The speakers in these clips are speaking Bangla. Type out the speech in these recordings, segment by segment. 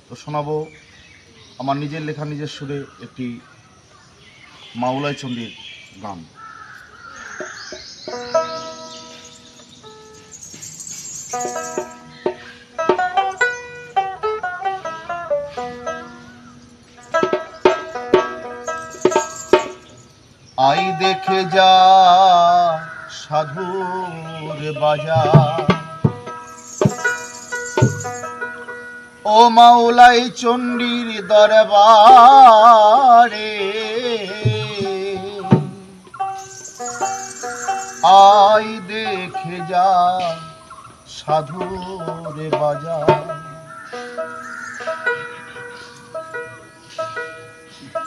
তো শোনাবো আমার নিজের লেখা নিজের সুরে একটি মাওলাই চণ্ডীর গান। আই দেখে যা সাধুর বাজার, ও মাওলাই চণ্ডীর দরবারে, আই দেখে যা সাধুর বাজার।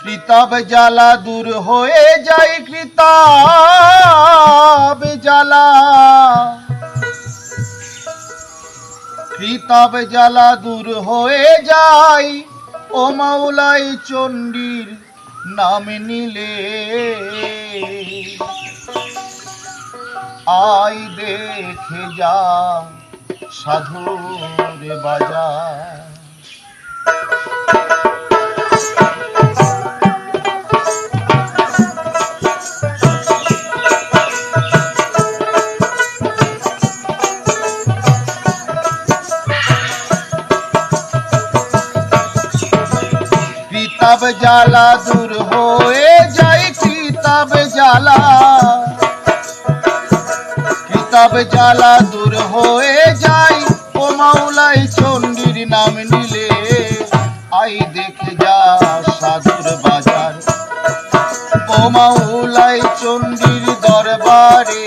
কিতাব জ্বালা দূর হয়ে যায়, কিতাব জ্বালা, কিতাব জ্বালা দূর হয়ে যায়, ও মাওলাই চণ্ডীর নাম নিলে, আই দেখে যা সাধুর বাজার। কিতাব জ্বালা দূর হয়ে যায়, কিতাব জ্বালা, কিতাব জ্বালা দূর হয়ে যায়, ও মাওলাই চণ্ডীর নাম নিলে, আই দেখে যা সাধুর বাজার, ও মাওলাই চণ্ডীর দরবারে,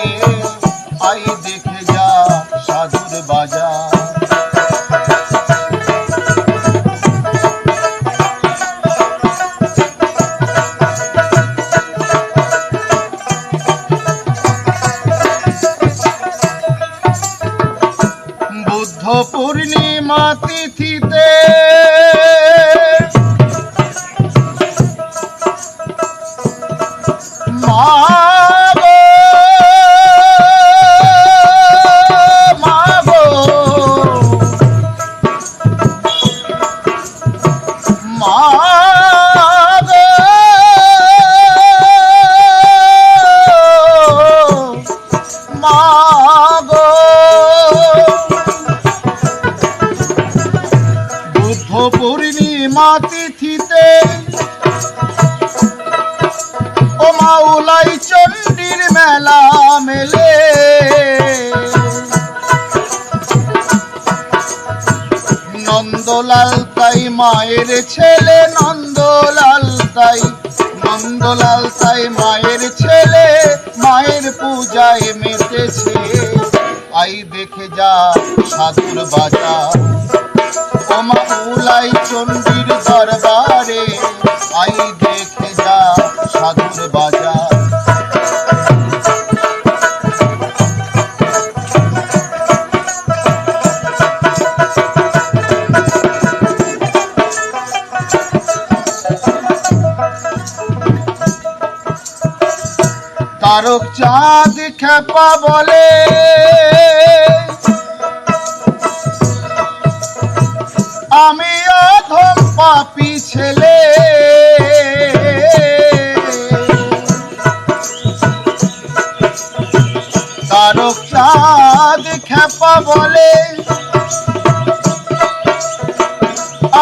আই দেখে যা সাধুর বাজার। বুদ্ধ পূর্ণিমা তিথিতে মাগো মাগো মাগো মাগো, পূর্ণিমা তিথিতে ও মাওলাই চণ্ডীর মেলা মেলে, নন্দলাল তাই মায়ের ছেলে, নন্দলাল তাই, নন্দলাল তাই মায়ের ছেলে, মায়ের পূজায় মেতেছে, আই দেখে যা সাধুর বাজার, ও মাওলাই চণ্ডীর দরবারে, আই দেখে যা সাধুর বাজার। তারক চাঁদ খেপা বলে, আমি অধম পাপী ছেলে, তারক চাঁদ খেপা বলে,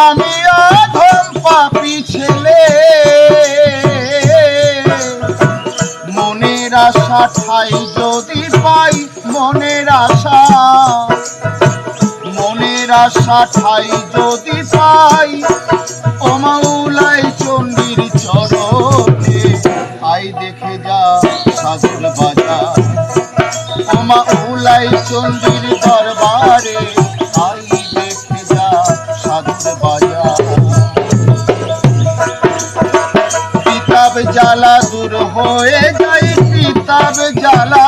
আমি অধম পাপী ছেলে, মনের আশা ঠাই যদি পাই, মনের আশা, মনের আশা ঠাই যদি পাই, ও মাওলাই চণ্ডীর চরণে, আই দেখে যা সাধুর বাজার, ও মাওলাই চণ্ডীর দরবারে, আই দেখে যা সাধুর বাজার। কিতাব জ্বালা দূর হয়ে যায়, কিতাব জ্বালা,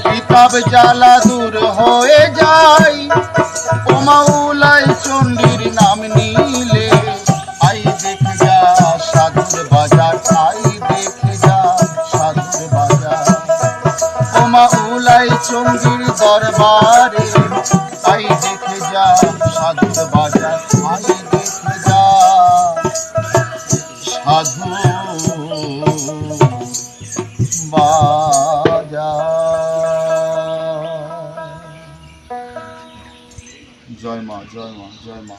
কিতাব জ্বালা দূর হয়ে যায়, ও মাওলাই চণ্ডীর নাম নিলে, আই দেখে যা সাধুর বাজার, আই দেখে যা সাধুর বাজার, ও মাওলাই চণ্ডীর দরবারে, আই দেখে যা সাধুর বাজার। বাজার আই দেখে যা সাধু বাজার। জয় মা, জয় মা, জয় মা।